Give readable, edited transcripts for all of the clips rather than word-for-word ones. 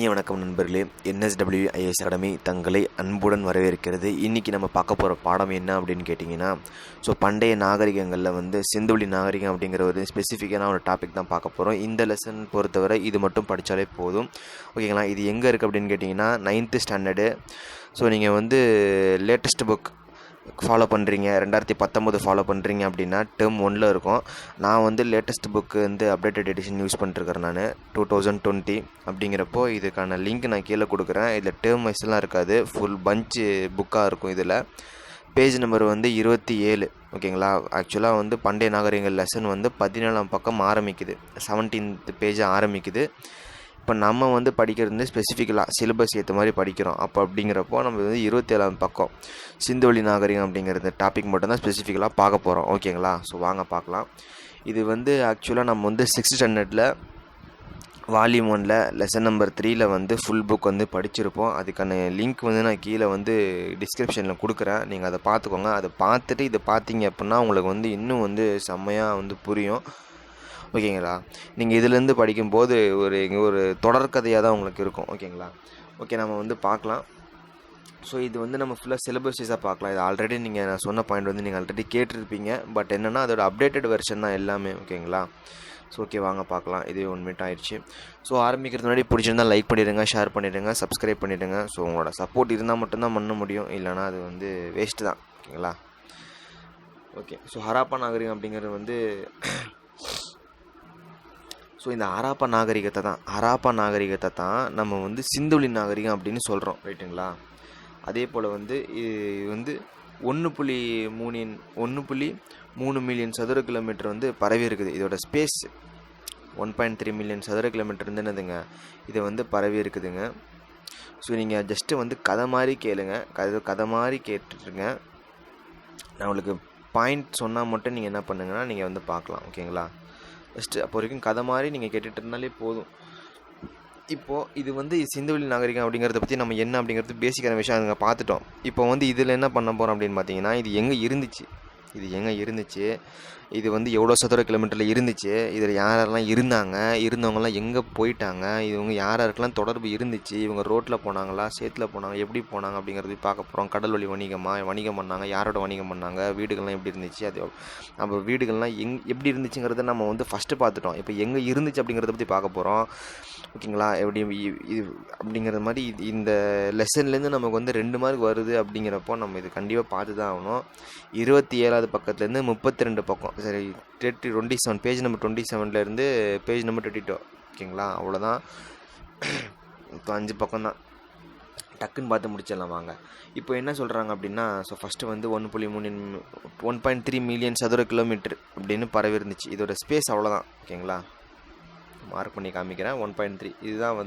வணக்கம் நண்பர்களே. NSWIS academy தங்களை அன்புடன் வரவேற்கிறது. இன்றைக்கி நம்ம பார்க்க போகிற பாடம் என்ன அப்படின்னு கேட்டிங்கன்னா, பண்டைய நாகரிகங்களில் சிந்துவெளி நாகரிகம் அப்படிங்கிற ஒரு ஸ்பெசிஃபிக்கான ஒரு டாபிக் தான் பார்க்க போகிறோம். இந்த லெசன் பொறுத்தவரை இது மட்டும் படித்தாலே போதும், ஓகேங்களா. இது எங்கே இருக்குது அப்படின்னு கேட்டிங்கன்னா 9th ஸ்டாண்டர்டு. நீங்கள் லேட்டஸ்ட் புக் ஃபாலோ பண்ணுறீங்க, 2019 ஃபாலோ பண்ணுறீங்க அப்படின்னா டேர்ம் 1ல் இருக்கும். நான் latest book updated edition use பண்ணிட்டுருக்கிறேன். நான் 2020 அப்படிங்கிறப்போ இதுக்கான லிங்க் நான் கீழே கொடுக்குறேன். இதில் டேர்ம் வைஸ்லாம் இருக்காது, ஃபுல் பஞ்சு புக்காக இருக்கும். இதில் பேஜ் நம்பர் 27, ஓகேங்களா. ஆக்சுவலாக பண்டைய நாகரிகங்கள் லெசன் 17ஆம் பக்கம் ஆரம்பிக்குது, 17th பேஜ் ஆரம்பிக்குது. இப்போ நம்ம படிக்கிறது ஸ்பெசிஃபிக்கலாக சிலபஸ் ஏற்ற மாதிரி படிக்கிறோம். அப்படிங்கிறப்போ நம்ம 27ஆம் பக்கம் சிந்துவெளி நாகரிகம் அப்படிங்கிறது டாபிக் மட்டும்தான் ஸ்பெசிஃபிக்கலாக பார்க்க போகிறோம், ஓகேங்களா. வாங்க பார்க்கலாம். இது ஆக்சுவலாக நம்ம 6th ஸ்டாண்டர்டில் வால்யூம் 1ல் லெசன் நம்பர் 3ல் ஃபுல் புக் படிச்சிருப்போம். அதுக்கான லிங்க் நான் கீழே டிஸ்கிரிப்ஷனில் கொடுக்குறேன். நீங்கள் அதை பார்த்துக்கோங்க. அதை பார்த்துட்டு இதை பார்த்தீங்க அப்படின்னா உங்களுக்கு இன்னும் செம்மையாக புரியும், ஓகேங்களா. நீங்கள் இதிலேருந்து படிக்கும்போது ஒரு தொடர்கதையாக தான் உங்களுக்கு இருக்கும், ஓகேங்களா. ஓகே, நம்ம பார்க்கலாம். இது நம்ம ஃபுல்லாக சிலபஸாக பார்க்கலாம். இது ஆல்ரெடி நான் சொன்ன பாயிண்ட் நீங்கள் ஆல்ரெடி கேட்டிருப்பீங்க. பட் என்னென்னா அதோட அப்டேட்டட் வெர்ஷன் தான் எல்லாமே, ஓகேங்களா. ஓகே, வாங்க பார்க்கலாம். இது 1 மினிட் ஆயிடுச்சு. ஆரம்பிக்கிறது முன்னாடி பிடிச்சிருந்தால் லைக் பண்ணிவிடுங்க, ஷேர் பண்ணிவிடுங்க, சப்ஸ்கிரைப் பண்ணிவிடுங்க. உங்களோட சப்போர்ட் இருந்தால் மட்டும்தான் பண்ண முடியும், இல்லைனா அது வேஸ்ட்டு தான், ஓகேங்களா. ஓகே, ஹராப்பா நாகரிகம் அப்படிங்கிறது இந்த ஹராப்பா நாகரிகத்தை தான் நம்ம சிந்துவெளி நாகரிகம் அப்படின்னு சொல்கிறோம், ரைட்டுங்களா. அதே போல் இது 1.3 மில்லியன் சதுர கிலோமீட்டர் பரவி இருக்குது. இதோட ஸ்பேஸ் 1.3 மில்லியன் சதுர கிலோமீட்டர் என்னதுங்க, இது பரவி இருக்குதுங்க. நீங்கள் ஜஸ்ட்டு கதை மாதிரி கேளுங்க, கதை மாதிரி கேட்டுருங்க. நான் உங்களுக்கு பாயிண்ட் சொன்னால் மட்டும் நீங்கள் என்ன பண்ணுங்கன்னா நீங்கள் பார்க்கலாம், ஓகேங்களா. ஃபஸ்ட்டு அப்போ வரைக்கும் கதை மாதிரி நீங்கள் கேட்டுட்டு இருந்தாலே போதும். இப்போது இது சிந்துவெளி நாகரிகம் அப்படிங்கிறத பற்றி நம்ம என்ன அப்படிங்கிறது பேசிக்கான விஷயம் அங்கே பார்த்துட்டோம். இப்போ இதில் என்ன பண்ண போகிறோம் அப்படின்னு பார்த்தீங்கன்னா, இது எங்கே இருந்துச்சு, இது எவ்வளோ சதுர கிலோமீட்டரில் இருந்துச்சு, இதில் யாரெல்லாம் இருந்தாங்க, இருந்தவங்கலாம் எங்கே போயிட்டாங்க, இவங்க யாருக்கெல்லாம் தொடர்பு இருந்துச்சு, இவங்க ரோட்டில் போனாங்களா, சேத்தில் போனாங்க, எப்படி போனாங்க அப்படிங்கிறது பார்க்க போகிறோம். கடல் வழி வணிகம் பண்ணாங்க, யாரோட வணிகம் பண்ணாங்க, வீடுகள்லாம் எப்படி இருந்துச்சு, அது நம்ம வீடுகள்லாம் எப்படி இருந்துச்சுங்கிறத நம்ம ஃபஸ்ட்டு பார்த்துட்டோம். இப்போ எங்கே இருந்துச்சு அப்படிங்கிறத பற்றி பார்க்க போகிறோம், ஓகேங்களா. எப்படி இது அப்படிங்கிற மாதிரி இந்த லெசன்லேருந்து நமக்கு 2 மார்க் வருது. அப்படிங்கிறப்போ நம்ம இது கண்டிப்பாக பார்த்து தான் ஆகணும். 27வது பக்கத்துலேருந்து 32 பக்கம், சரி 27 பேஜ் நம்பர் 27லேருந்து பேஜ் நம்பர் 22, ஓகேங்களா. அவ்வளோதான். இப்போ 5 பக்கம் தான், டக்குன்னு பார்த்து முடிச்சிடலாம் வாங்க. இப்போ என்ன சொல்கிறாங்க அப்படின்னா, ஃபஸ்ட்டு 1.3 மில்லியன் சதுர கிலோமீட்டர் அப்படின்னு பரவி இருந்துச்சு. இதோட ஸ்பேஸ் அவ்வளோதான், ஓகேங்களா. மார்க் பண்ணி காமிக்கிறேன். 1.3 இதுதான்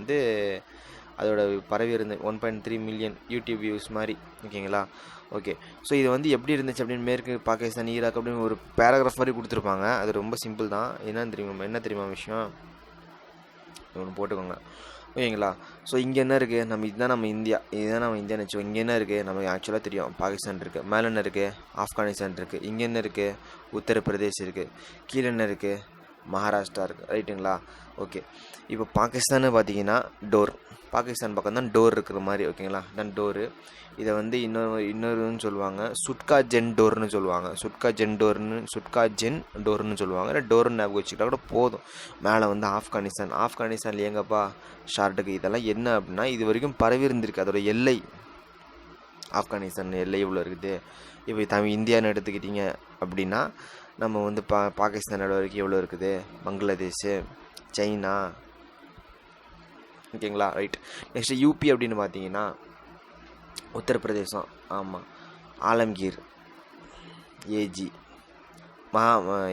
அதோட பரவி இருந்து 1.3 மில்லியன் யூடியூப் வியூஸ் மாதிரி, ஓகேங்களா. ஓகே, இது எப்படி இருந்துச்சு அப்படின்னு மேற்கு பாகிஸ்தான், ஈராக் அப்படின்னு ஒரு பேராகிராஃப் மாதிரி கொடுத்துருப்பாங்க. அது ரொம்ப சிம்பிள் தான். என்ன தெரியுமா விஷயம், ஒன்று போட்டுக்கோங்க, ஓகேங்களா. இங்கே என்ன இருக்குது, இதுதான் நம்ம இந்தியான்னு வச்சுக்கோங்க. இங்கே என்ன இருக்குது, நமக்கு ஆக்சுவலாக தெரியும் பாகிஸ்தான் இருக்குது, மேலே என்ன இருக்குது ஆப்கானிஸ்தான் இருக்குது, இங்கே என்ன இருக்குது உத்தரப்பிரதேஷ் இருக்குது, கீழே என்ன இருக்குது மகாராஷ்டிரா இருக்குது, ரைட்டுங்களா. ஓகே, இப்போ பாகிஸ்தான்னு பார்த்தீங்கன்னா பாகிஸ்தான் பக்கம் தான் டோர் இருக்கிற மாதிரி, ஓகேங்களா. தான் டோரு. இதை இன்னொருன்னு சொல்லுவாங்க சுட்கா ஜென் டோர்னு சொல்லுவாங்க. சுட்கா ஜென் டோர்னு சொல்லுவாங்க. இல்லை டோர்னு ஞாபகம் வச்சுக்கிட்டா கூட போதும். மேலே ஆப்கானிஸ்தானில் எங்கப்பா ஷார்ட்டுக்கு இதெல்லாம் என்ன அப்படின்னா, இது வரைக்கும் பரவி இருந்திருக்கு. அதோட எல்லை ஆப்கானிஸ்தான் எல்லை இவ்வளோ இருக்குது. இப்போ இந்தியான்னு எடுத்துக்கிட்டிங்க அப்படின்னா நம்ம பாகிஸ்தானோட வரைக்கும் எவ்வளோ இருக்குது, பங்களாதேஷு, சைனா, ஓகேங்களா. ரைட். நெக்ஸ்ட்டு யூபி அப்படின்னு பார்த்தீங்கன்னா உத்தரப்பிரதேசம், ஆமாம், ஆலம்கீர், ஏஜி,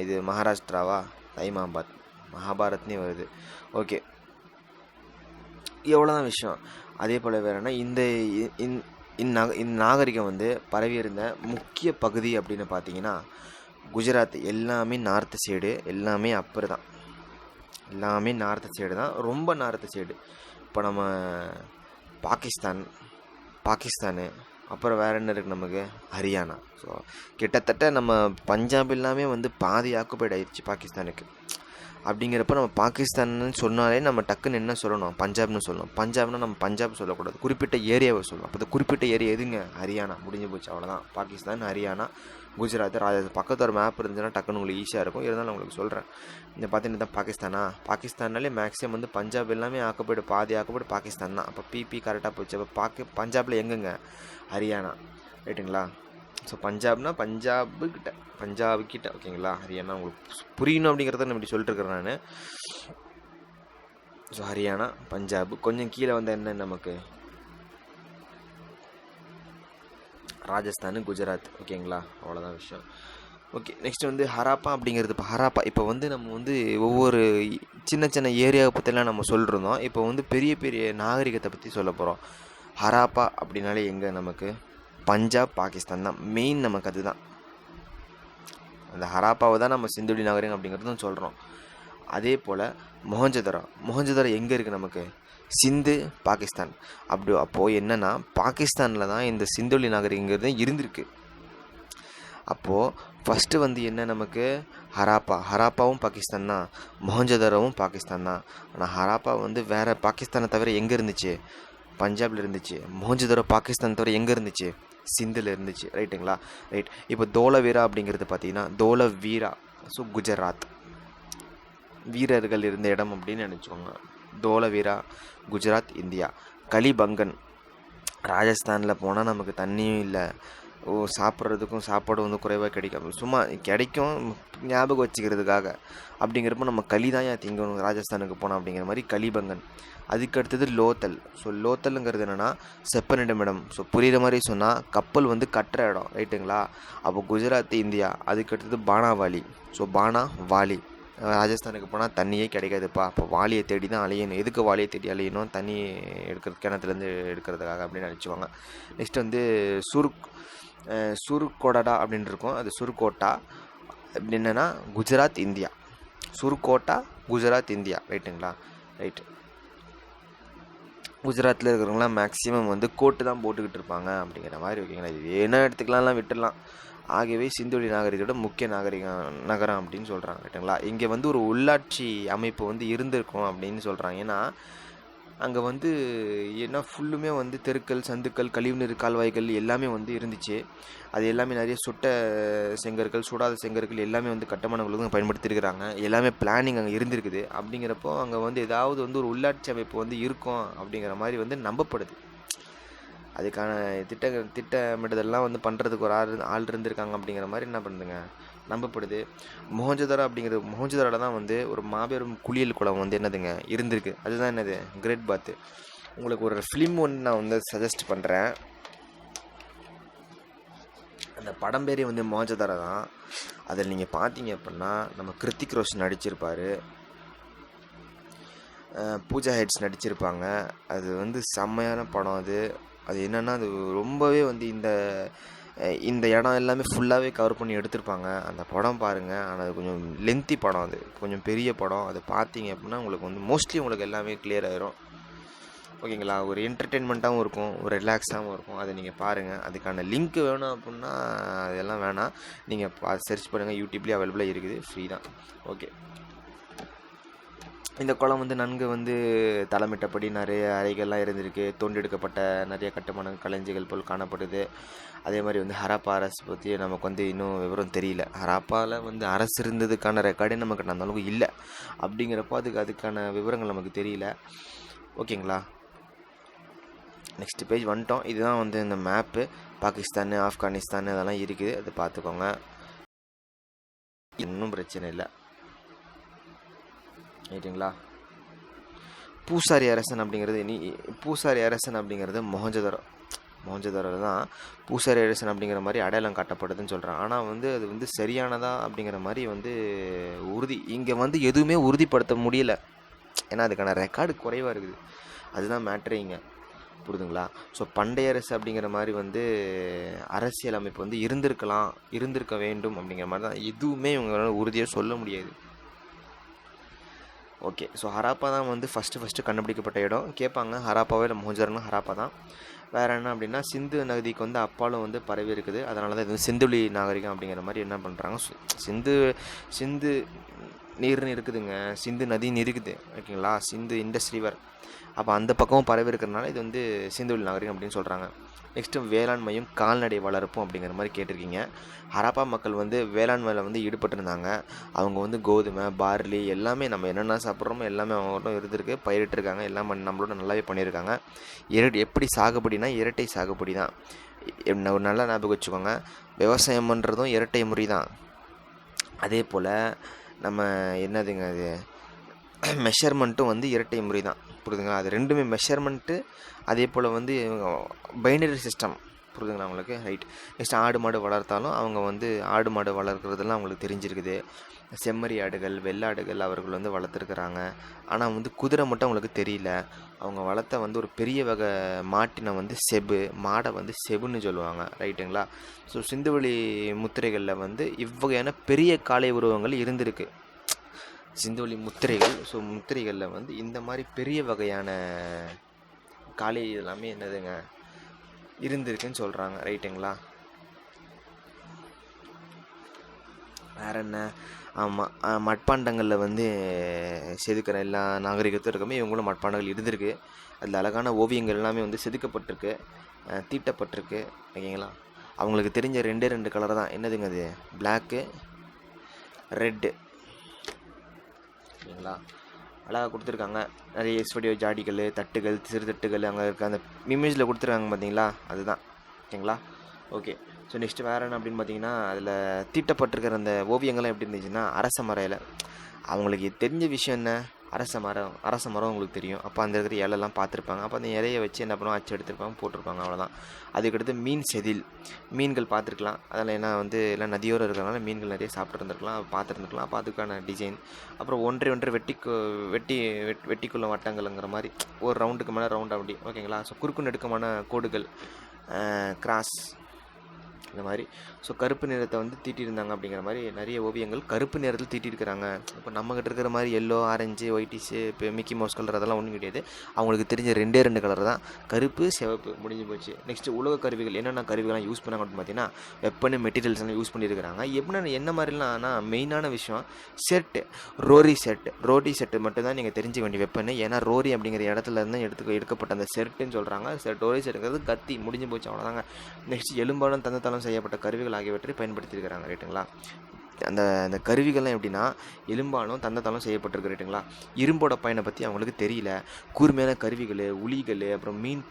இது மகாராஷ்டிராவா, தைமாபாத், மகாபாரத்னே வருது. ஓகே, எவ்வளோதான் விஷயம். அதே போல் வேறுனா இந்த நாகரிகம் பரவி இருந்த முக்கிய பகுதி அப்படின்னு பார்த்தீங்கன்னா குஜராத். எல்லாமே நார்த்து சைடு, எல்லாமே அப்புறம் தான், எல்லாமே நார்த்து சைடு தான், ரொம்ப நார்த்து சைடு. இப்போ நம்ம பாகிஸ்தானு அப்புறம் வேறு என்ன இருக்குது நமக்கு, ஹரியானா. கிட்டத்தட்ட நம்ம பஞ்சாப் எல்லாமே பாதி ஆக்குபைட் ஆயிடுச்சு பாகிஸ்தானுக்கு. அப்படிங்கிறப்ப நம்ம பாகிஸ்தான்னு சொன்னாலே நம்ம டக்குன்னு என்ன சொல்லணும், பஞ்சாப்னு சொல்லணும். பஞ்சாப்னா நம்ம பஞ்சாப் சொல்லக்கூடாது, குறிப்பிட்ட ஏரியாவை சொல்லணும். அப்போ இந்த குறிப்பிட்ட ஏரியா எதுங்க, ஹரியானா. முடிஞ்சு போச்சு, அவ்வளோதான். பாகிஸ்தான், ஹரியானா, குஜராத், ராஜஸ்தான். பக்கத்து ஒரு மேப் இருந்துச்சுன்னா டக்குன்னு உங்களுக்கு ஈஸியாக இருக்கும். இருந்தாலும் உங்களுக்கு சொல்கிறேன். இந்த பார்த்தீங்கன்னா தான் பாகிஸ்தானா, பாகிஸ்தானாலே மேக்ஸிமம் வந்து பஞ்சாப் எல்லாமே ஆக்கப்போய்டு, பாதி ஆக்கப்போய்டு பாகிஸ்தான் தான். அப்போ பிபி கரெக்டாக போச்சு. அப்போ பஞ்சாபில் எங்கெங்க, ஹரியானா, ரைட்டுங்களா. ஸோ பஞ்சாப்னா பஞ்சாபு கிட்ட ஓகேங்களா. ஹரியானா உங்களுக்கு புரியணும் அப்படிங்கிறத நான் இப்படி சொல்லிட்டு இருக்கிறேன் நான். ஸோ ஹரியானா, பஞ்சாப், கொஞ்சம் கீழே வந்த என்ன நமக்கு ராஜஸ்தான், குஜராத், ஓகேங்களா. அவ்வளோதான் விஷயம். ஓகே, நெக்ஸ்ட் வந்து ஹராப்பா அப்படிங்கிறது. இப்போ ஹராப்பா இப்போ வந்து நம்ம வந்து ஒவ்வொரு சின்ன சின்ன ஏரியாவை பற்றிலாம் நம்ம சொல்லிருந்தோம். இப்போ வந்து பெரிய பெரிய நாகரிகத்தை பற்றி சொல்ல போகிறோம். ஹராப்பா அப்படின்னாலே எங்கே நமக்கு, பஞ்சாப், பாகிஸ்தான் தான் மெயின். நமக்கு அதுதான், அந்த ஹராப்பாவை தான் நம்ம சிந்துவெளி நாகரிகம் அப்படிங்கிறதும் சொல்கிறோம். அதே போல் மொஹஞ்சதாரோ எங்கே இருக்குது நமக்கு, சிந்து, பாகிஸ்தான். அப்போது என்னென்னா பாகிஸ்தானில் தான் இந்த சிந்துவெளி நாகரிகங்கிறது இருந்திருக்கு. அப்போது ஃபஸ்ட்டு வந்து என்ன நமக்கு, ஹராப்பாவும் பாகிஸ்தான் தான், மொஹஞ்சதாரோவும் பாகிஸ்தான் தான். ஆனால் ஹராப்பா வந்து வேறு பாகிஸ்தானை தவிர எங்கே இருந்துச்சு, பஞ்சாபில் இருந்துச்சு. மொஹஞ்சதாரோ பாகிஸ்தான் தவிர எங்கே இருந்துச்சு, சிந்தில் இருந்துச்சு, ரைட்டுங்களா. ரைட். இப்போ தோலவீரா அப்படிங்கிறது பார்த்தீங்கன்னா தோலவீரா, ஸோ குஜராத், வீரர்கள் இருந்த இடம் அப்படின்னு நினச்சோங்க. தோலவீரா, குஜராத், இந்தியா. கலிபங்கன், ராஜஸ்தானில் போனால் நமக்கு தண்ணியும் இல்லை, சாப்பிட்றதுக்கும் சாப்பாடு வந்து குறைவாக கிடைக்கும், சும்மா கிடைக்கும் ஞாபகம் வச்சுக்கிறதுக்காக. அப்படிங்கிறப்ப நம்ம களி தான் ஏன் திங்கணும் ராஜஸ்தானுக்கு போனோம் அப்படிங்கிற மாதிரி கலிபங்கன். அதுக்கடுத்தது லோத்தல். ஸோ லோத்தலுங்கிறது என்னென்னா செப்பனிடம் இடம். ஸோ புரிகிற மாதிரி சொன்னால் கப்பல் வந்து கட்டுற இடம், ரைட்டுங்களா. அப்போ குஜராத், இந்தியா. அதுக்கடுத்தது பானாவாலி. ஸோ வாலி. ராஜஸ்தானுக்கு போனால் தண்ணியே கிடைக்காதுப்பா, அப்போ வாலியை தேடி தான் அலையணும். எதுக்கு வாலியை தேடி அலையணும், தண்ணி எடுக்கிறது கிணத்துலேருந்து எடுக்கிறதுக்காக அப்படின்னு நினச்சிவாங்க. நெக்ஸ்ட் வந்து சுருக்கோடா அப்படின்னு இருக்கும். அது சுருக்கோட்டா அப்படி என்னென்னா குஜராத், இந்தியா. சுருக்கோட்டா, குஜராத், இந்தியா, ரைட்டுங்களா. ரைட்டு. குஜராத்தில் இருக்கிறவங்களாம் மேக்ஸிமம் வந்து கோட்டு தான் போட்டுக்கிட்டு இருப்பாங்க அப்படிங்கிற மாதிரி, ஓகேங்களா. இது என்ன எடுத்துக்கலாம்லாம் விட்டுடலாம். ஆகவே சிந்துவெளி நாகரிகத்தோட முக்கிய நகரம் அப்படின்னு சொல்கிறாங்க, ரைட்டுங்களா. இங்கே வந்து ஒரு உள்ளாட்சி அமைப்பு வந்து இருந்திருக்கும் அப்படின்னு சொல்கிறாங்க. ஏன்னா அங்கே வந்து என்ன ஃபுல்லுமே வந்து தெருக்கள், சந்துக்கள், கழிவுநீர் கால்வாய்கள் எல்லாமே வந்து இருந்துச்சு. அது எல்லாமே நிறைய சுட்ட செங்கற்கள், சுடாத செங்கற்கள் எல்லாமே வந்து கட்டுமானங்களுக்கு பயன்படுத்தியிருக்கிறாங்க. எல்லாமே பிளானிங் அங்கே இருந்திருக்குது. அப்படிங்கிறப்போ அங்கே வந்து ஏதாவது வந்து ஒரு உள்ளாட்சி அமைப்பு வந்து இருக்கும் அப்படிங்கிற மாதிரி வந்து நம்பப்படுது. அதுக்கான திட்டமிடுதெல்லாம் வந்து பண்ணுறதுக்கு ஒரு ஆள் இருந்திருக்காங்க அப்படிங்கிற மாதிரி என்ன பண்ணுதுங்க, நம்பப்படுது. மொஹஞ்சதாரோவில் தான் வந்து ஒரு மாபெரும் குளியல் குளம் வந்து என்னதுங்க இருந்திருக்கு. அதுதான் என்னது, கிரேட் பாத்து. உங்களுக்கு ஒரு ஃபிலிம் ஒன்று நான் வந்து சஜஸ்ட் பண்ணுறேன். அந்த படம் பேரே வந்து மொஹஞ்சதாரோ தான். அதில் நீங்கள் பார்த்தீங்க அப்படின்னா நம்ம கிருத்திக் ரோஷன் நடிச்சிருப்பார், பூஜா ஹெட்ஸ் நடிச்சிருப்பாங்க. அது வந்து செம்மையான படம். அது என்னென்னா அது ரொம்பவே வந்து இந்த இடம் எல்லாமே ஃபுல்லாகவே கவர் பண்ணி எடுத்திருப்பாங்க. அந்த படம் பாருங்கள். ஆனால் அது கொஞ்சம் லென்த்தி படம், அது கொஞ்சம் பெரிய படம். அது பார்த்தீங்க அப்படின்னா உங்களுக்கு வந்து மோஸ்ட்லி உங்களுக்கு எல்லாமே கிளியர் ஆயிரும், ஓகேங்களா. ஒரு என்டர்டெயின்மெண்ட்டாகவும் இருக்கும், ஒரு ரிலாக்ஸாகவும் இருக்கும். அதை நீங்கள் பாருங்கள். அதுக்கான லிங்க் வேணும் அப்படின்னா அதெல்லாம் வேணாம், நீங்கள் சர்ச் பண்ணுங்கள், யூடியூப்லேயே அவைலபிளாக இருக்குது, ஃப்ரீ தான். ஓகே. இந்த குளம் வந்து நன்கு வந்து தளமிட்டபடி நிறைய அறைகள்லாம் இருந்திருக்கு. தோண்டெடுக்கப்பட்ட நிறைய கட்டுமான கலைஞ்சிகள் போல் காணப்படுது. அதே மாதிரி வந்து ஹராப்பா அரசு பற்றி நமக்கு வந்து இன்னும் விவரம் தெரியல. ஹராப்பாவில் வந்து அரசு இருந்ததுக்கான ரெக்கார்டே நமக்கு அந்த அளவுக்கு இல்லை. அப்படிங்கிறப்போ அதுக்கான விவரங்கள் நமக்கு தெரியல, ஓகேங்களா. நெக்ஸ்ட் பேஜ் வந்துட்டோம். இதுதான் வந்து இந்த மேப்பு. பாகிஸ்தான், ஆப்கானிஸ்தான் அதெல்லாம் இருக்குது, அதை பார்த்துக்கோங்க, இன்னும் பிரச்சனை இல்லை, ரைட்டுங்களா. பூசாரி அரசன் அப்படிங்கிறது மொஹஞ்சதாரோ தான் பூசாரி அரசன் அப்படிங்கிற மாதிரி அடையாளம் காட்டப்படுதுன்னு சொல்கிறான். ஆனால் வந்து அது வந்து சரியானதா அப்படிங்கிற மாதிரி வந்து இங்கே வந்து எதுவுமே உறுதிப்படுத்த முடியல. ஏன்னா அதுக்கான ரெக்கார்டு குறைவாக இருக்குது. அதுதான் மேட்ரே இங்கே, புரியுதுங்களா. ஸோ பண்டைய அரசு அப்படிங்கிற மாதிரி வந்து அரசியல் அமைப்பு வந்து இருந்திருக்க வேண்டும் அப்படிங்கிற மாதிரி தான். எதுவுமே இவங்களால உறுதியாக சொல்ல முடியாது. ஓகே. ஸோ ஹராப்பா தான் வந்து ஃபஸ்ட்டு கண்டுபிடிக்கப்பட்ட இடம். கேட்பாங்க ஹராப்பாவே இல்லை மொஹஞ்சதாரோனா ஹராப்பா தான். வேறு என்ன அப்படின்னா சிந்து நதிக்கு வந்து அப்பாலும் வந்து பரவி இருக்குது. அதனால தான் இது வந்து சிந்துவெளி நாகரிகம் அப்படிங்கிற மாதிரி என்ன பண்ணுறாங்க. சிந்து நீர்னு இருக்குதுங்க, சிந்து நதின்னு இருக்குது ஓகேங்களா, சிந்து இண்டஸ் ரிவர். அப்போ அந்த பக்கமும் பரவி இருக்கிறனால இது வந்து சிந்துவெளி நாகரிகம் அப்படின்னு சொல்கிறாங்க. நெக்ஸ்ட்டு வேளாண்மையும் கால்நடை வளர்ப்பும் அப்படிங்கிற மாதிரி கேட்டிருக்கீங்க. ஹரப்பா மக்கள் வந்து வேளாண்மையில் வந்து ஈடுபட்டிருந்தாங்க. அவங்க வந்து கோதுமை, பார்லி எல்லாமே நம்ம என்னென்ன சாப்பிட்றோமோ எல்லாமே அவங்களும் இருந்திருக்கு, பயிரிட்டிருக்காங்க, எல்லாம் நம்மளோட நல்லாவே பண்ணியிருக்காங்க. எப்படி சாகுபடினா இரட்டை சாகுபடி தான். ஒரு நல்லா ஞாபகம் வச்சுக்கோங்க, விவசாயம் பண்ணுறதும் இரட்டை முறை தான். அதே போல் நம்ம என்னதுங்க அது மெஷர்மெண்ட்டும் வந்து இரட்டை முறை தான், புரியுதுங்களா. அது ரெண்டுமே மெஷர்மெண்ட்டு, அதே போல் வந்து பைனரி சிஸ்டம், புரியுதுங்களா உங்களுக்கு. ரைட். நெக்ஸ்ட் ஆடு மாடு வளர்த்தாலும் அவங்க வந்து ஆடு மாடு வளர்க்குறதெல்லாம் அவங்களுக்கு தெரிஞ்சிருக்குது. செம்மறி ஆடுகள், வெள்ளாடுகள் அவர்கள் வந்து வளர்த்துருக்குறாங்க. ஆனால் வந்து குதிரை மட்டும் அவங்களுக்கு தெரியல. அவங்க வளர்த்த வந்து ஒரு பெரிய வகை மாட்டினை வந்து செபு, மாடை வந்து செபுன்னு சொல்லுவாங்க, ரைட்டுங்களா. ஸோ சிந்துவெளி முத்திரைகளில் வந்து இவ்வகையான பெரிய காளை உருவங்கள் இருந்திருக்கு, சிந்துவெளி முத்திரைகள். ஸோ முத்திரைகளில் வந்து இந்த மாதிரி பெரிய வகையான காளை எல்லாமே என்னதுங்க இருந்திருக்குன்னு சொல்கிறாங்க, ரைட்டுங்களா. வேறு என்ன, ஆமாம், மட்பாண்டங்களில் வந்து செதுக்கிற எல்லா நாகரிகத்தும் இருக்குமே இவங்களும் மட்பாண்டங்கள் இருந்திருக்கு. அதில் அழகான ஓவியங்கள் எல்லாமே வந்து செதுக்கப்பட்டிருக்கு, தீட்டப்பட்டிருக்கு, ஓகேங்களா. அவங்களுக்கு தெரிஞ்ச 2 கலர் தான், என்னதுங்க அது, பிளாக்கு, ரெட்டு, ஓகேங்களா. அழகாக கொடுத்துருக்காங்க. நிறைய எக்ஸ்படியோ ஜாடிகள், தட்டுகள், சிறு தட்டுகள் அங்கே இருக்க அந்த இமேஜில் கொடுத்துருக்காங்க பார்த்தீங்களா, அதுதான், ஓகேங்களா. ஓகே. ஸோ நெக்ஸ்ட்டு வேறு என்ன அப்படின்னு பார்த்தீங்கன்னா, அதில் தீட்டப்பட்டிருக்கிற அந்த ஓவியங்கள்லாம் எப்படி இருந்துச்சுன்னா, அரச மர இலை. அவங்களுக்கு தெரிஞ்ச விஷயம் என்ன, அரச மரம் உங்களுக்கு தெரியும். அப்போ அந்த இருக்கிற இலையெல்லாம் பார்த்துருப்பாங்க. அப்போ அந்த இலையை வச்சு என்ன பண்ணுவோம், அச்சு எடுத்துருப்பாங்க, போட்டிருப்பாங்க, அவ்வளோதான். அதுக்கடுத்து மீன் செதில், மீன்கள் பார்த்துருக்கலாம். அதில் ஏன்னா வந்து எல்லாம் நதியோரம் இருக்கிறனால மீன்கள் நிறைய சாப்பிட்ருந்துருக்கலாம், பார்த்துருந்துருக்கலாம். அப்போ அதுக்கான டிசைன். அப்புறம் ஒன்றை வெட்டிக்குள்ள வட்டங்கள்ங்கிற மாதிரி ஒரு ரவுண்டுக்கு மேலே ரவுண்ட் அப்படி, ஓகேங்களா. ஸோ குறுக்கு நெடுக்கமான கோடுகள், கிராஸ், இந்த மாதிரி. ஸோ கருப்பு நிறத்தை வந்து தீட்டியிருந்தாங்க அப்படிங்கிற மாதிரி நிறைய ஓவியங்கள் கருப்பு நிறத்தில் தீட்டியிருக்கிறாங்க. இப்போ நம்மகிட்ட இருக்கிற மாதிரி எல்லோ, ஆரஞ்சு, ஒயிட்டிஷு, இப்போ மிக்கி மவுஸ் கலர் அதெல்லாம் ஒன்றும் கிடையாது. அவங்களுக்கு தெரிஞ்ச 2 கலர் தான், கருப்பு, சிவப்பு, முடிஞ்சு போச்சு. நெக்ஸ்ட்டு உலக கருவிகள், என்னென்ன கருவிகள்லாம் யூஸ் பண்ணாங்க அப்படின்னு பார்த்தீங்கன்னா, வெப்பன் மெட்டீரியல்ஸ் எல்லாம் யூஸ் பண்ணியிருக்கிறாங்க. என்ன மாதிரிலாம் ஆனால் மெயினான விஷயம் செட்டு, ரோரி செட்டு மட்டும்தான் நீங்கள் தெரிஞ்சுக்க வேண்டிய வெப்பன். ஏன்னா ரோரி அப்படிங்கிற இடத்துல இருந்து எடுக்கப்பட்ட அந்த செட்டுன்னு சொல்கிறாங்க. ரோரி செட்டுங்கிறது கத்தி, முடிஞ்சு போச்சு, அவ்வளோதாங்க. நெக்ஸ்ட் எலும்பாலும் தந்தத்தாலும் செய்யப்பட்ட கருவிகள் ஆகியவற்றை பயன்படுத்தியிருக்கிறாங்க, ரைட்டுங்களா. அந்த கருவிகள்லாம் எப்படின்னா எலும்பாலும் தந்தத்தாலும் செய்யப்பட்டிருக்கு, ரைட்டுங்களா. இரும்போட பயனை பற்றி அவங்களுக்கு தெரியல. கூர்மையான கருவிகள், உளிகள், அப்புறம் மீன்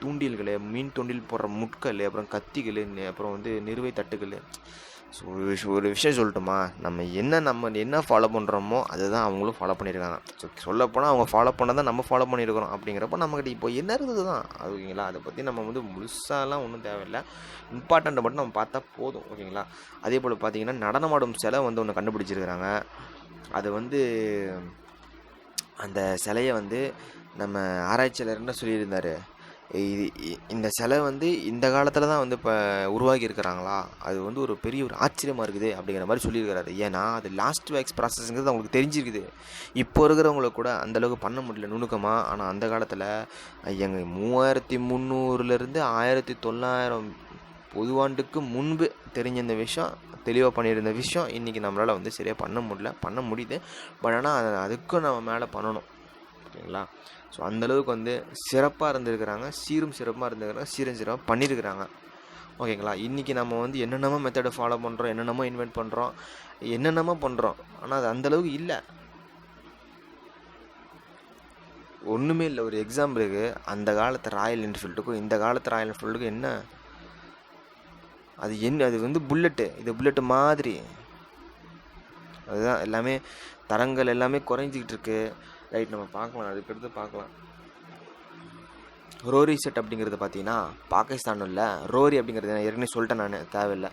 தூண்டில் போடுற முட்கள், அப்புறம் கத்திகள், அப்புறம் வந்து நிறுவை தட்டுகள். ஸோ ஒரு விஷயம் சொல்லட்டுமா, நம்ம என்ன ஃபாலோ பண்ணுறோமோ அதுதான் அவங்களும் ஃபாலோ பண்ணியிருக்காங்க. ஸோ சொல்லப்போனால் அவங்க ஃபாலோ பண்ணதான் நம்ம ஃபாலோ பண்ணியிருக்கிறோம். அப்படிங்கிறப்ப நம்மக்கிட்ட இப்போ என்ன இருந்தது தான், ஓகேங்களா. அதை பற்றி நம்ம வந்து முழுசாலாம் ஒன்றும் தேவையில்லை, இம்பார்ட்டண்ட்டை மட்டும் நம்ம பார்த்தா போதும், ஓகேங்களா. அதே போல் பார்த்தீங்கன்னா நடனமாடும் சிலை வந்து ஒன்று கண்டுபிடிச்சிருக்கிறாங்க. அது வந்து அந்த சிலையை வந்து நம்ம ஆராய்ச்சியாளர் என்ன சொல்லியிருந்தார், இந்த சிலை வந்து இந்த காலத்தில் தான் வந்து இப்போ உருவாகி இருக்கிறாங்களா, அது வந்து ஒரு பெரிய ஒரு ஆச்சரியமாக இருக்குது அப்படிங்கிற மாதிரி சொல்லியிருக்கிறாரு. ஏன்னா அது லாஸ்ட் வேக்ஸ் ப்ராசஸ்ங்கிறது அவங்களுக்கு தெரிஞ்சிருக்குது. இப்போ இருக்கிறவங்களுக்கு கூட அந்தளவுக்கு பண்ண முடியல நுணுக்கமாக. ஆனால் அந்த காலத்தில் எங்கள் 3300 1900 பொதுவாண்டுக்கு முன்பு தெரிஞ்ச இந்த விஷயம், தெளிவாக பண்ணியிருந்த விஷயம் இன்றைக்கி நம்மளால் வந்து சரியாக பண்ண முடியுது. பட் ஆனால் அதுக்கும் நம்ம மேலே பண்ணணும், ஓகேங்களா. ஸோ அந்தளவுக்கு வந்து சிறப்பாக இருந்திருக்கிறாங்க, சீரம் பண்ணியிருக்கிறாங்க, ஓகேங்களா. இன்றைக்கி நம்ம வந்து என்னென்னமோ மெத்தடை ஃபாலோ பண்ணுறோம், என்னென்னமோ இன்வென்ட் பண்ணுறோம், ஆனால் அது அந்தளவுக்கு இல்லை, ஒன்றுமே இல்லை. ஒரு எக்ஸாம்பிளுக்கு அந்த காலத்து ராயல் என்ஃபீல்டுக்கும் இந்த காலத்து ராயல் என்ஃபீல்டுக்கும் என்ன, அது வந்து புல்லட்டு, இது புல்லட்டு மாதிரி, அதுதான் எல்லாமே தரங்கள் எல்லாமே குறைஞ்சிக்கிட்டு இருக்கு, ரைட். நம்ம பார்க்கலாம், அதுக்கடுத்து பார்க்கலாம். ரோரி செட் அப்படிங்கிறது பார்த்தீங்கன்னா பாகிஸ்தான் இல்லை, ரோரி அப்படிங்கிறது நான் ஏற்கனவே சொல்லிட்டேன், நான் தேவையில்லை.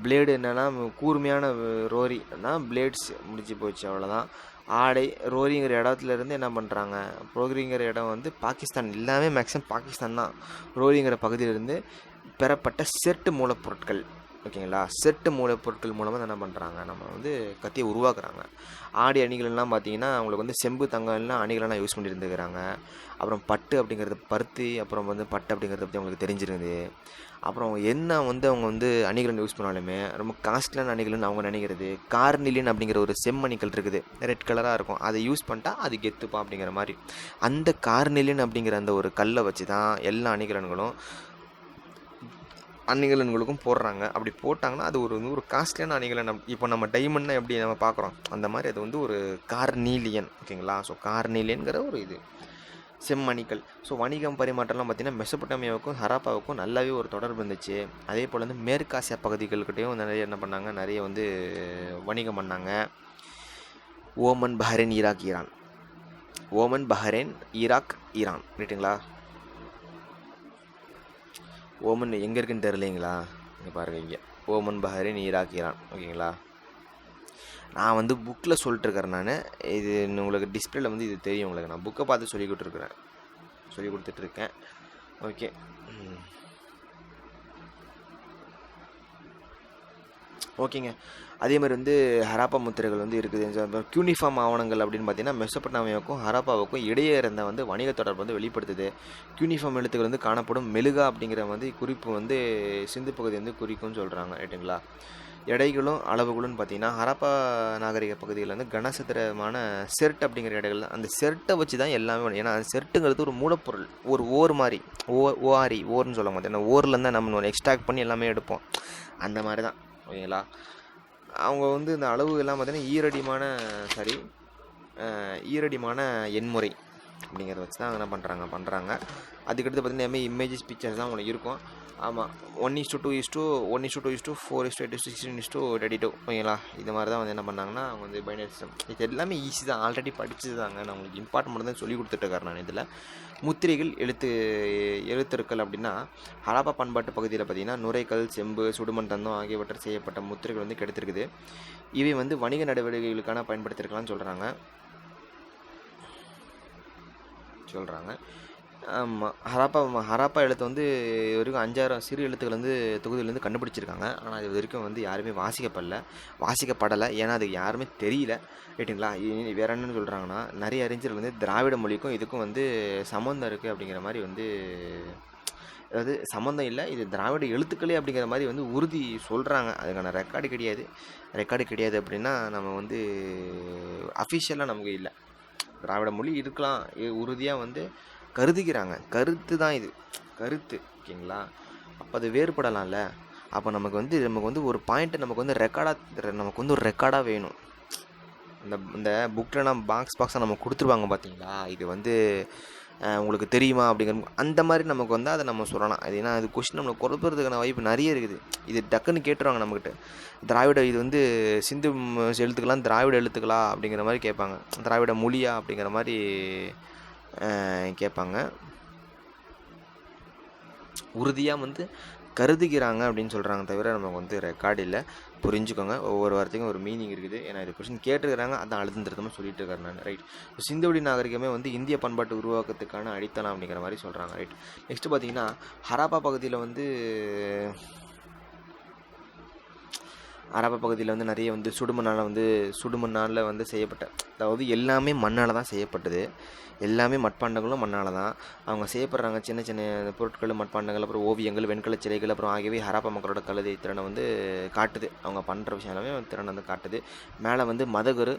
பிளேடு என்னென்னா கூர்மையான ரோரினா பிளேட்ஸ், முடிஞ்சு போச்சு, அவ்வளோதான். ஆடை, ரோரிங்கிற இடத்துலேருந்து என்ன பண்ணுறாங்க, ரோரிங்கிற இடம் வந்து பாகிஸ்தான், எல்லாமே மேக்ஸிமம் பாகிஸ்தான் தான். ரோரிங்கிற பகுதியிலேருந்து பெறப்பட்ட செட்டு மூலப்பொருட்கள், ஓகேங்களா. செட்டு மூலப்பொருட்கள் மூலமாக என்ன பண்ணுறாங்க, நம்ம வந்து கத்தியை உருவாக்குறாங்க. ஆடி அணிகலன்லாம் பார்த்தீங்கன்னா அவங்களுக்கு வந்து செம்பு தங்கம் எல்லாம் அணிகலனாக யூஸ் பண்ணிட்டு இருந்துக்கிறாங்க. அப்புறம் பட்டு அப்படிங்கிறது பருத்தி, அப்புறம் வந்து பட்டு அப்படிங்கிறத பற்றி அவங்களுக்கு தெரிஞ்சிருக்குது. அப்புறம் என்ன வந்து அவங்க வந்து அணிகலன் யூஸ் பண்ணாலுமே ரொம்ப காஸ்ட்லியான அணிகலன் அவங்க நினைக்கிறது கார்னிலின் அப்படிங்கிற ஒரு செம்மணிகள் இருக்குது, ரெட் கலராக இருக்கும். அதை யூஸ் பண்ணிட்டா அது கெத்துப்பா அப்படிங்கிற மாதிரி அந்த கார்னிலின் அப்படிங்கிற அந்த ஒரு கல்லை வச்சு தான் எல்லா அணிகலன்களுக்கும் போடுறாங்க. அப்படி போட்டாங்கன்னா அது ஒரு காஸ்ட்லியான அணிகலன். இப்போ நம்ம டைமண்ட்னா எப்படி நம்ம பார்க்குறோம், அந்த மாதிரி அது வந்து ஒரு கார்னீலியன். ஓகேங்களா. ஸோ கார்னீலியன்கிற ஒரு இது செம்மணிகள். ஸோ வணிகம் பரிமாற்றம்லாம் பார்த்திங்கன்னா மெசொப்பொட்டேமியாவுக்கும் ஹராப்பாவுக்கும் நல்லாவே ஒரு தொடர்பு இருந்துச்சு. அதே போல் வந்து மேற்காசியா பகுதிகள்கிட்டையும் நிறைய என்ன பண்ணாங்க, நிறைய வந்து வணிகம் பண்ணாங்க. Oman, Bahrain, Iraq, Iran. Oman, Bahrain, Iraq, Iran ரைட்டுங்களா. ஓமன் எங்கே இருக்குன்னு தெரியலைங்களா, இங்கே பாருங்கள், இங்கே ஓமன், பஹ்ரைன், ஈராக், ஈரான். ஓகேங்களா. நான் வந்து புக்கில் சொல்லிட்டுருக்கிறேன். நான் இது உங்களுக்கு டிஸ்பிளேல வந்து இது தெரியும் உங்களுக்கு. நான் புக்கை பார்த்து சொல்லி கொடுத்துட்ருக்கேன். ஓகே. ஓகேங்க. அதே மாதிரி வந்து ஹராப்பா முத்திரைகள் வந்து இருக்குது. யூனிஃபார்ம் ஆவணங்கள் அப்படின்னு பார்த்தீங்கன்னா மெசொப்பொட்டேமியாவுக்கும் ஹராப்பாவுக்கும் இடையே இருந்த வந்து வணிக தொடர்பு வந்து வெளிப்படுத்துது. யூனிஃபார்ம் எழுத்துக்கள் வந்து காணப்படும் மெழுகா அப்படிங்கிற வந்து குறிப்பு வந்து சிந்து பகுதி வந்து குறிக்கும்னு சொல்கிறாங்க ரைட்டுங்களா. எடைகளும் அளவுகளும் பார்த்தீங்கன்னா ஹராப்பா நாகரிக பகுதிகளில் வந்து கனசத்திரமான செர்ட் அப்படிங்கிற எடைகள், அந்த செர்ட்டை வச்சு தான் எல்லாமே. ஏன்னா அந்த செர்ட்டுங்கிறது ஒரு மூலப்பொருள், ஒரு ஓர் மாதிரி, ஓஆரி ஓர்னு சொல்ல மாட்டேன். ஏன்னா ஓரில் தான் நம்ம எக்ஸ்ட்ராக்ட் பண்ணி எல்லாமே எடுப்போம், அந்த மாதிரி தான். ஓகேங்களா. அவங்க வந்து இந்த அளவு எல்லாம் பார்த்தீங்கன்னா ஈரடிமான எண்முறை அப்படிங்கிறத வச்சு தான் என்ன பண்ணுறாங்க. அதுக்கடுத்து பார்த்தீங்கன்னா இமேஜஸ் பிக்சர்ஸ் தான் உங்களுக்கு இருக்கும். ஆமாம், 1:2:1:2 4:8:16:32. ஓகேங்களா. இது மாதிரி தான் வந்து என்ன பண்ணாங்கன்னா அவங்க வந்து பைனரி சிஸ்டம். இது எல்லாமே ஈஸி தான், ஆல்ரெடி படிச்சது தாங்க. நான் உங்களுக்கு இம்பார்ட்டன் மட்டும் தான் சொல்லி கொடுத்துட்ருக்காரு நான் இதில். முத்திரைகள் எழுத்துருக்கள் அப்படின்னா ஹராப்பா பண்பாட்டு பகுதியில் பார்த்திங்கன்னா நுரைக்கல், செம்பு, சுடுமண் தந்தம் ஆகியவற்றை செய்யப்பட்ட முத்திரைகள் வந்து கிடைத்திருக்குது. இவை வந்து வணிக நடவடிக்கைகளுக்கான பயன்படுத்தியிருக்கலாம்னு சொல்கிறாங்க. ஆமாம், ஹராப்பா எழுத்து வந்து இது வரைக்கும் 5000 சிறு எழுத்துக்கள் வந்து தொகுதியிலேருந்து கண்டுபிடிச்சிருக்காங்க. ஆனால் இது வரைக்கும் வந்து யாருமே வாசிக்கப்படலை. ஏன்னா அது யாருமே தெரியல ரைட்டுங்களா. வேறு என்னென்னு சொல்கிறாங்கன்னா, நிறைய அறிஞர்கள் வந்து திராவிட மொழிக்கும் இதுக்கும் வந்து சம்மந்தம் இருக்குது அப்படிங்கிற மாதிரி வந்து, அதாவது சம்மந்தம் இல்லை, இது திராவிட எழுத்துக்களே அப்படிங்கிற மாதிரி வந்து உறுதி சொல்கிறாங்க. அதுக்கான ரெக்கார்டு கிடையாது அப்படின்னா நம்ம வந்து அஃபிஷியலாக நமக்கு இல்லை. திராவிட மொழி இருக்கலாம் உறுதியாக வந்து கருதுகிறாங்க. கருத்து தான் இது, கருத்து. ஓகேங்களா. அப்போ அது வேறுபடலாம்ல. அப்போ நமக்கு வந்து ஒரு பாயிண்ட்டு நமக்கு வந்து ஒரு ரெக்கார்டாக வேணும். இந்த புக்கில் நம்ம பாக்ஸாக நம்ம கொடுத்துருவாங்க பார்த்தீங்களா, இது வந்து உங்களுக்கு தெரியுமா அப்படிங்கிற அந்த மாதிரி நமக்கு வந்து அதை நம்ம சொல்லலாம். அது ஏன்னா அது கொஸ்டின் நம்மளை குறைப்பறதுக்கான வாய்ப்பு நிறைய இருக்குது. இது டக்குன்னு கேட்டுருவாங்க நம்மக்கிட்ட, திராவிட இது வந்து சிந்து எழுத்துக்கெல்லாம் திராவிட எழுத்துக்களா அப்படிங்கிற மாதிரி கேட்பாங்க, திராவிட மொழியா அப்படிங்கிற மாதிரி கேட்பாங்க. உறுதியாக வந்து கருதுகிறாங்க அப்படின்னு சொல்கிறாங்க, தவிர நமக்கு வந்து ரெக்கார்டு இல்லை. புரிஞ்சுக்கோங்க, ஒவ்வொரு வார்த்தைக்கும் ஒரு மீனிங் இருக்குது. ஏன்னா இது கொஸ்டின் கேட்டுருக்கிறாங்க, அதான் அழுத்தம் திருத்தமாக சொல்லிட்டு இருக்காரு நான். ரைட். சிந்துவெளி நாகரிகமே வந்து இந்திய பண்பாட்டு உருவாக்கத்துக்கான அடித்தளம் அப்படிங்கிற மாதிரி சொல்கிறாங்க. ரைட். நெக்ஸ்ட்டு பார்த்தீங்கன்னா ஹராப்பா பகுதியில் வந்து நிறைய வந்து சுடுமண்ணால் வந்து செய்யப்பட்ட, அதாவது எல்லாமே மண்ணால் தான் செய்யப்பட்டது. எல்லாமே மட்பாண்டங்களும் மண்ணால் தான் அவங்க செய்யப்படுறாங்க. சின்ன சின்ன பொருட்கள், மட்பாண்டங்கள், அப்புறம் ஓவியங்கள், வெண்கல சிலைகள், அப்புறம் ஆகியவை ஹராப்பா மக்களோட கழுதை திறனை வந்து காட்டுது. அவங்க பண்ணுற விஷயம் எல்லாமே திறனை வந்து காட்டுது. மேலே வந்து மதகுரு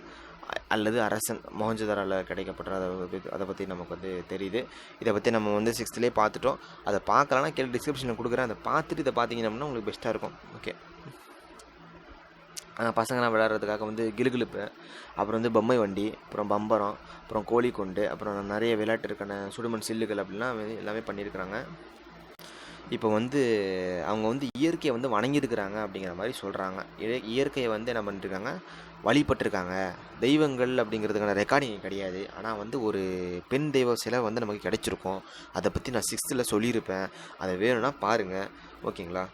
அல்லது அரசன் மொஹஞ்சதாரோவில் கிடைக்கப்பட்ட அதை பற்றி நமக்கு வந்து தெரியுது. இதை பற்றி நம்ம வந்து 6th பார்த்துட்டோம். அதை பார்க்கலான்னா கீழே டிஸ்கிரிப்ஷனில் கொடுக்குறேன். அதை பார்த்துட்டு இதை பார்த்தீங்கன்னா உங்களுக்கு பெஸ்ட்டாக இருக்கும். ஓகே. பசங்களாம் விளையாடுறதுக்காக வந்து கிலுகிலுப்பு, அப்புறம் வந்து பொம்மை வண்டி, அப்புறம் பம்பரம், அப்புறம் கோழிக்கொண்டு, அப்புறம் நிறைய விளையாட்டுக்கான சுடுமண் சில்லுகள் அப்படிலாம் எல்லாமே பண்ணியிருக்கிறாங்க. இப்போ வந்து அவங்க வந்து இயற்கையை வந்து வணங்கியிருக்கிறாங்க அப்படிங்கிற மாதிரி சொல்கிறாங்க. இயற்கையை வந்து என்ன பண்ணிட்டுருக்காங்க, வழிபட்டிருக்காங்க. தெய்வங்கள் அப்படிங்கிறதுக்கான ரெக்கார்டிங் கிடையாது. ஆனால் வந்து ஒரு பெண் தெய்வ சிலை வந்து நமக்கு கிடைச்சிருக்கும். அதை பற்றி நான் 6th சொல்லியிருப்பேன். அதை வேணும்னா பாருங்கள். ஓகேங்களா.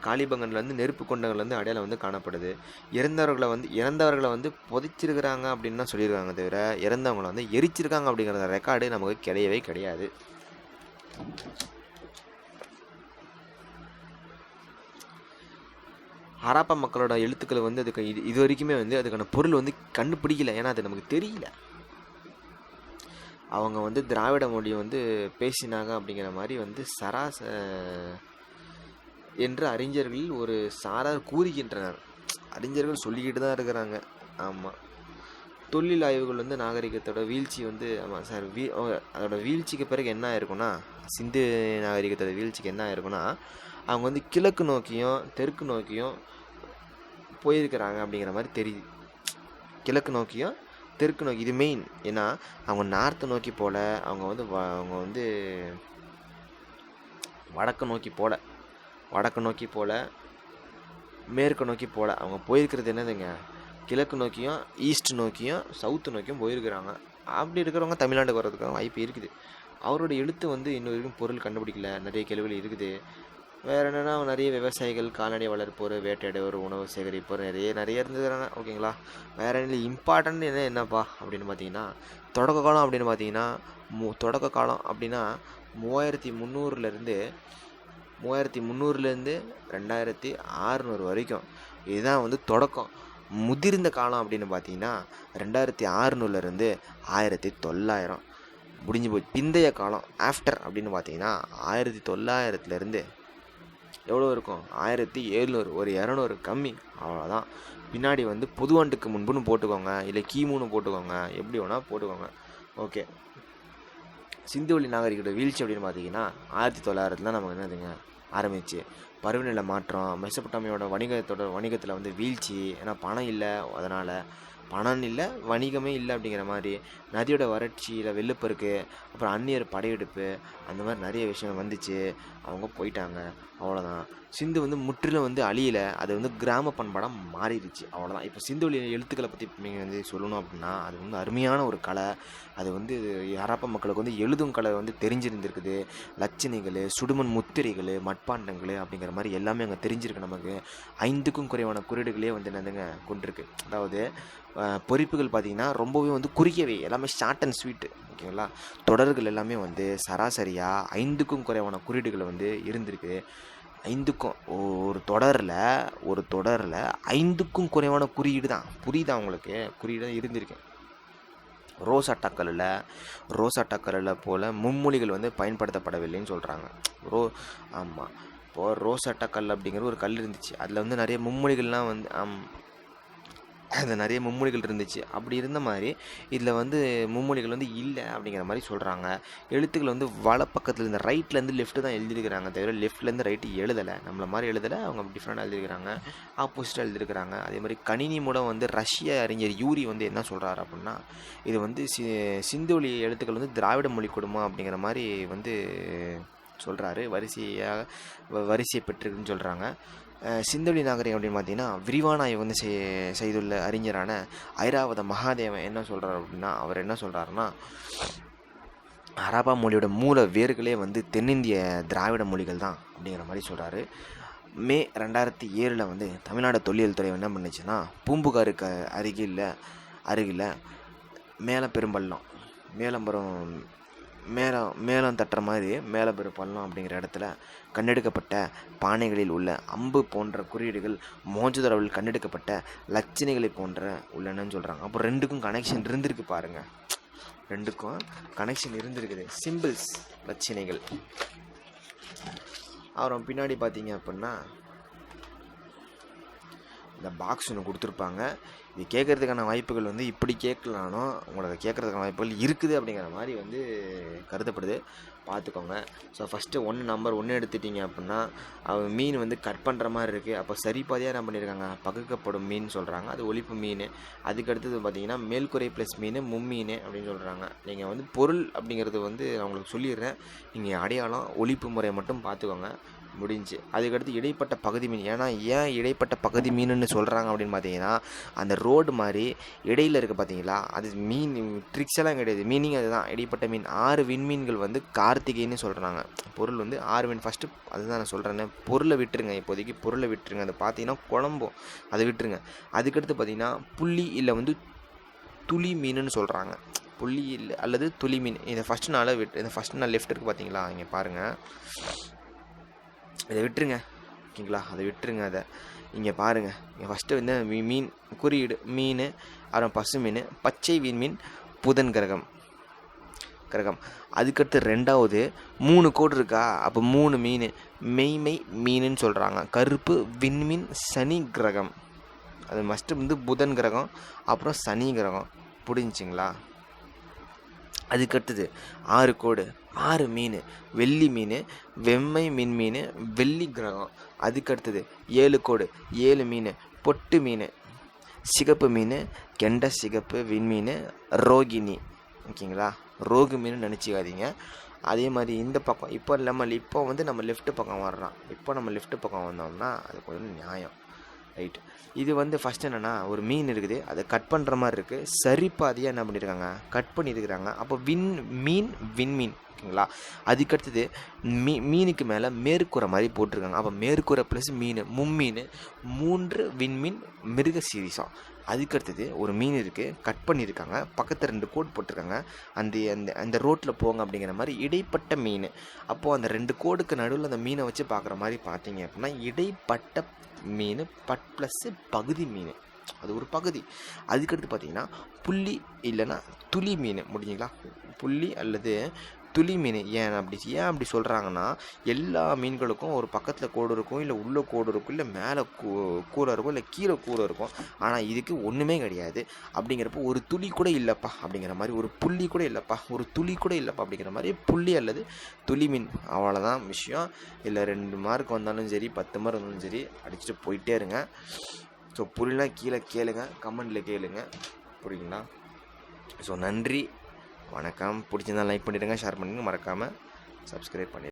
காளிபங்கனில் வந்து நெருப்பு கொண்டங்கள் வந்து அடையாளம் வந்து காணப்படுது. இறந்தவர்களை வந்து புதைச்சிருக்கிறாங்க அப்படின்னு தான் சொல்லியிருக்காங்க, தவிர இறந்தவங்களை வந்து எரிச்சிருக்காங்க அப்படிங்கிற ரெக்கார்டு நமக்கு கிடையவே கிடையாது. ஹராப்பா மக்களோட எழுத்துக்களை வந்து அதுக்கு இது வரைக்குமே வந்து அதுக்கான பொருள் வந்து கண்டுபிடிக்கல. ஏன்னா அது நமக்கு தெரியல. அவங்க வந்து திராவிட மொழி வந்து பேசினாங்க அப்படிங்கிற மாதிரி வந்து என்று அறிஞர்கள் ஒரு சாரார் கூறுகின்றனர். அறிஞர்கள் சொல்லிக்கிட்டு தான் இருக்கிறாங்க. ஆமாம். தொழில் ஆய்வுகள் வந்து நாகரிகத்தோட வீழ்ச்சி வந்து ஆமாம் சார் அதோட வீழ்ச்சிக்கு பிறகு என்ன ஆயிருக்குன்னா, சிந்து நாகரிகத்தோட வீழ்ச்சிக்கு என்ன ஆயிருக்குன்னா, அவங்க வந்து கிழக்கு நோக்கியும் தெற்கு நோக்கியும் போயிருக்கிறாங்க அப்படிங்கிற மாதிரி தெரியுது. கிழக்கு நோக்கியும் தெற்கு நோக்கி, இது மெயின். ஏன்னா அவங்க நார்த்து நோக்கி போல, அவங்க வந்து வடக்கு நோக்கி போல, மேற்கு நோக்கி போல. அவங்க போயிருக்கிறது என்னதுங்க, கிழக்கு நோக்கியும் ஈஸ்ட் நோக்கியும் சவுத்து நோக்கியும் போயிருக்கிறாங்க. அப்படி இருக்கிறவங்க தமிழ்நாட்டுக்கு வர்றதுக்காக வாய்ப்பு இருக்குது. அவரோட எழுத்து வந்து இன்னும் வரைக்கும் பொருள் கண்டுபிடிக்கல. நிறைய கேள்விகள் இருக்குது. வேறு என்னென்னா, நிறைய விவசாயிகள், கால்நடை வளர்ப்போர், வேட்டையாடுவோர், உணவு சேகரிப்போர் நிறைய இருந்துக்கிறாங்க. ஓகேங்களா. வேறு என்ன இம்பார்ட்டன்ட் என்னப்பா அப்படின்னு பார்த்தீங்கன்னா, தொடக்க காலம் அப்படின்னு பார்த்தீங்கன்னா 3300 2600 வரைக்கும் இதுதான் வந்து தொடக்கம். முதிர்ந்த காலம் அப்படின்னு பார்த்தீங்கன்னா 2600 1900 முடிஞ்சு போச்சு. பிந்தைய காலம் ஆஃப்டர் அப்படின்னு பார்த்தீங்கன்னா 1900 எவ்வளோ இருக்கும், 1700, ஒரு 200 கம்மி, அவ்வளோதான். பின்னாடி வந்து புதுவாண்டுக்கு முன்புன்னு போட்டுக்கோங்க, இல்லை கிமுன்னு போட்டுக்கோங்க, எப்படி வேணால் போட்டுக்கோங்க. ஓகே. சிந்துவெளி நாகரிகோட வீழ்ச்சி அப்படின்னு பார்த்தீங்கன்னா 1900 தான் நமக்கு என்னதுங்க ஆரம்பிச்சு. பருவநிலை மாற்றம், மெசபொட்டாமியோட வணிகத்தில் வந்து வீழ்ச்சி. ஏன்னா பணம் இல்லை, அதனால் பணம் இல்லை, வணிகமே இல்லை அப்படிங்கிற மாதிரி. நதியோட வறட்சியில் வெள்ளப்பெருக்கு, அப்புறம் அந்நியர் படையெடுப்பு, அந்த மாதிரி நிறைய விஷயம் வந்துச்சு. அவங்க போயிட்டாங்க, அவ்வளோதான். சிந்து வந்து முற்றிலும் வந்து அழியலை, அது வந்து கிராம பண்பாடாக மாறிடுச்சு, அவ்வளோதான். இப்போ சிந்துவெளி எழுத்துக்களை பற்றி நீங்கள் வந்து சொல்லணும் அப்படின்னா, அது வந்து அருமையான ஒரு கலை. அது வந்து ஹராப்பா மக்களுக்கு வந்து எழுதும் கலை வந்து தெரிஞ்சிருந்துருக்குது. லட்சணிகள், சுடுமண் முத்திரைகள், மட்பாண்டங்கள் அப்படிங்கிற மாதிரி எல்லாமே அங்கே தெரிஞ்சிருக்கு நமக்கு. 5க்கும் குறைவான குறியீடுகளே வந்து என்னதுங்க கொண்டிருக்கு. அதாவது பொறிப்புகள் பார்த்திங்கன்னா ரொம்பவே வந்து குறுகியவை, எல்லாமே ஷார்ட் அண்ட் ஸ்வீட்டு. ஓகேங்களா. தொடர்கள் எல்லாமே வந்து சராசரியாக 5க்கும் குறைவான குறியீடுகள் வந்து இருந்திருக்கு. 5க்கும் ஒரு தொடரில் 5க்கும் குறைவான குறியீடு தான். புரியுதா உங்களுக்கு? குறியீடு தான் இருந்திருக்கு. ரோசாட்டா கல்லில் போல் மும்மொழிகள் வந்து பயன்படுத்தப்படவில்லைன்னு சொல்கிறாங்க. ஆமாம். இப்போது ரோசாட்டா கல் அப்படிங்கிற ஒரு கல் இருந்துச்சு. அதில் வந்து நிறைய மும்மொழிகள்லாம் வந்து நிறைய மும்மொழிகள் இருந்துச்சு. அப்படி இருந்த மாதிரி இதில் வந்து மும்மொழிகள் வந்து இல்லை அப்படிங்கிற மாதிரி சொல்கிறாங்க. எழுத்துக்கள் வந்து வலப்பக்கத்தில் இந்த ரைட்லேருந்து லெஃப்ட்டு தான் எழுதியிருக்கிறாங்க, தவிர லெஃப்ட்லேருந்து ரைட்டு எழுதலை. நம்மளை மாதிரி எழுதலை, அவங்க டிஃப்ரெண்டாக எழுதியிருக்கிறாங்க, ஆப்போசிட்டாக எழுதியிருக்கிறாங்க. அதே மாதிரி கணினி மூலம் வந்து ரஷ்ய அறிஞர் யூரி வந்து என்ன சொல்கிறாரு அப்படின்னா, இது வந்து சிந்துவெளி எழுத்துக்கள் வந்து திராவிட மொழி குடும்பம் அப்படிங்கிற மாதிரி வந்து சொல்கிறாரு. வரிசையை பெற்றிருக்குன்னு சொல்கிறாங்க. சிந்துவெளி நாகரிகம் அப்படின்னு பார்த்தீங்கன்னா விரிவான ஆய்வு வந்து செய்துள்ள அறிஞரான ஐராவத மகாதேவன் என்ன சொல்கிறார் அப்படின்னா, அவர் என்ன சொல்கிறாருன்னா, ஹராப்பா மொழியோட மூல வேர்களே வந்து தென்னிந்திய திராவிட மொழிகள் தான் அப்படிங்கிற மாதிரி சொல்கிறாரு. மே 2007 வந்து தமிழ்நாடு தொல்லியல் துறை என்ன பண்ணுச்சுன்னா, பூம்புகாருக்கு அருகில் மேலம் தட்டுற மாதிரி மேலப்பெரும் பள்ளம் அப்படிங்கிற இடத்துல கண்டெடுக்கப்பட்ட பானைகளில் உள்ள அம்பு போன்ற குறியீடுகள் மோஞ்சதரவில் கண்டெடுக்கப்பட்ட லட்சணிகளை போன்ற உள்ளனன்னு சொல்கிறாங்க. அப்போ 2க்கும் கனெக்ஷன் இருந்திருக்கு பாருங்கள். 2க்கும் கனெக்ஷன் இருந்திருக்குது. சிம்பிள்ஸ், லட்சணிகள். அப்புறம் பின்னாடி பார்த்தீங்க அப்படின்னா இந்த பாக்ஸ் ஒன்று கொடுத்துருப்பாங்க. இது கேட்குறதுக்கான வாய்ப்புகள் வந்து இப்படி கேட்கலானோ உங்களுக்கு கேட்குறதுக்கான வாய்ப்புகள் இருக்குது அப்படிங்கிற மாதிரி வந்து கருதப்படுது, பார்த்துக்கோங்க. ஸோ ஃபஸ்ட்டு நம்பர் 1 எடுத்துட்டிங்க அப்படின்னா, மீன் வந்து கட் பண்ணுற மாதிரி இருக்குது. அப்போ சரிபாதியாக என்ன பண்ணியிருக்காங்க, பகுக்கப்படும் மீன் சொல்கிறாங்க, அது ஒலிப்பு மீன். அதுக்கடுத்தது பார்த்திங்கன்னா மேல்குறை ப்ளஸ் மீன், மும்மீன் அப்படின்னு சொல்கிறாங்க. நீங்கள் வந்து பொருள் அப்படிங்கிறது வந்து நான் உங்களுக்கு சொல்லிடுறேன், நீங்கள் அடையாளம் ஒலிப்பு முறையை மட்டும் பார்த்துக்கோங்க, முடிஞ்சு. அதுக்கடுத்து இடைப்பட்ட பகுதி மீன். ஏன் இடைப்பட்ட பகுதி மீனுன்னு சொல்கிறாங்க அப்படின்னு பார்த்தீங்கன்னா, அந்த ரோடு மாதிரி இடையில் இருக்குது பார்த்தீங்களா, அது மீன் ட்ரிக்ஸ் எல்லாம் கிடையாது, மீனிங் அதுதான். இடைப்பட்ட மீன் 6 விண்மீன்கள் வந்து கார்த்திகைன்னு சொல்கிறாங்க. பொருள் வந்து 6 மீன். ஃபஸ்ட்டு அதுதான் நான் சொல்கிறேன்னு, பொருளை விட்டுருங்க, இப்போதைக்கு பொருளை விட்டுருங்க. அதை பார்த்தீங்கன்னா குழம்பும், அதை விட்டுருங்க. அதுக்கடுத்து பார்த்தீங்கன்னா புள்ளி இல்லை வந்து துளி மீனுன்னு சொல்கிறாங்க. புள்ளி இல்லை அல்லது துளி மீன். இதை ஃபஸ்ட்டு நாள் லெஃப்ட் இருக்குது பார்த்தீங்களா, இங்கே பாருங்கள், இதை விட்டுருங்க. ஓகேங்களா, அதை விட்டுருங்க. அதை இங்கே பாருங்கள், இங்கே ஃபஸ்ட்டு வந்து மீன் குறியீடு மீன், அப்புறம் பசு மீன், பச்சை விண்மீன், புதன் கிரகம். அதுக்கடுத்து 2வது 3 கோடு இருக்கா, அப்போ 3 மீன் மெய்மை மீனுன்னு சொல்கிறாங்க. கருப்பு விண்மீன் சனி கிரகம். அது மஸ்ட்டு வந்து புதன் கிரகம், அப்புறம் சனி கிரகம். புரிஞ்சுங்களா? அதுக்கடுத்தது 6 கோடு 6 மீன் வெள்ளி மீன், வெம்மை மீன், வெள்ளி கிரகம். அதுக்கடுத்தது 7 கோடு 7 மீன் பொட்டு மீன், சிகப்பு மீன், கெண்ட சிகப்பு விண்மீன், ரோகிணி. ஓகேங்களா? ரோகு மீன் நினச்சிக்காதீங்க. அதே மாதிரி இந்த பக்கம் இப்போ நம்ம லெஃப்ட் பக்கம் வர்றோம். இப்போ நம்ம லெஃப்ட் பக்கம் வந்தோம்னா அது கொஞ்சம் நியாயம். ரைட். இது வந்து ஃபஸ்ட் என்னென்னா, ஒரு மீன் இருக்குது, அதை கட் பண்ணுற மாதிரி இருக்குது. சரிப்பாதியாக என்ன பண்ணியிருக்காங்க, கட் பண்ணியிருக்கிறாங்க. அப்போ விண்மீன். ஓகேங்களா? அதுக்கடுத்தது மீனுக்கு மேலே மேற்கூரை மாதிரி போட்டிருக்காங்க. அப்போ மேற்கூரை ப்ளஸ் மீன், மும்மீன், 3 விண்மீன், மிருக சீரிசம். அதுக்கடுத்தது ஒரு மீன் இருக்குது, கட் பண்ணியிருக்காங்க, பக்கத்தில் 2 கோடு போட்டிருக்காங்க. அந்த ரோட்டில் போங்க அப்படிங்கிற மாதிரி இடைப்பட்ட மீன். அப்போது அந்த 2 கோடுக்கு நடுவில் அந்த மீனை வச்சு பார்க்குற மாதிரி பார்த்தீங்க அப்படின்னா இடைப்பட்ட மீன் ப்ளஸ்ஸு பகுதி மீன், அது ஒரு பகுதி. அதுக்கடுத்து பார்த்தீங்கன்னா புள்ளி இல்லைன்னா துளி மீன். முடிஞ்சுங்களா? புள்ளி அல்லது துளி மீன். ஏன் அப்படி சொல்கிறாங்கன்னா, எல்லா மீன்களுக்கும் ஒரு பக்கத்தில் கோடு இருக்கும், இல்லை உள்ளே கோடு இருக்கும், இல்லை மேலே கூரை இருக்கும், இல்லை கீழே கூரை இருக்கும். ஆனால் இதுக்கு ஒன்றுமே கிடையாது. அப்படிங்கிறப்போ ஒரு துளி கூட இல்லைப்பா அப்படிங்கிற மாதிரி, ஒரு புள்ளி கூட இல்லைப்பா, ஒரு துளி கூட இல்லைப்பா அப்படிங்கிற மாதிரி புள்ளி அல்லது துளி மீன். அவ்வளோதான் விஷயம். இல்லை 2 மார்க் வந்தாலும் சரி, 10 மார்க் வந்தாலும் சரி, அடிச்சுட்டு போயிட்டே இருங்க. ஸோ புரியலாம் கீழே கேளுங்க, கமெண்டில் கேளுங்க. புரியுங்களா? ஸோ நன்றி, வணக்கம். பிடிச்சிருந்தா லைக் பண்ணிவிடுங்க, ஷேர் பண்ணிடுங்க, மறக்காமல் சப்ஸ்கிரைப் பண்ணிடுங்க.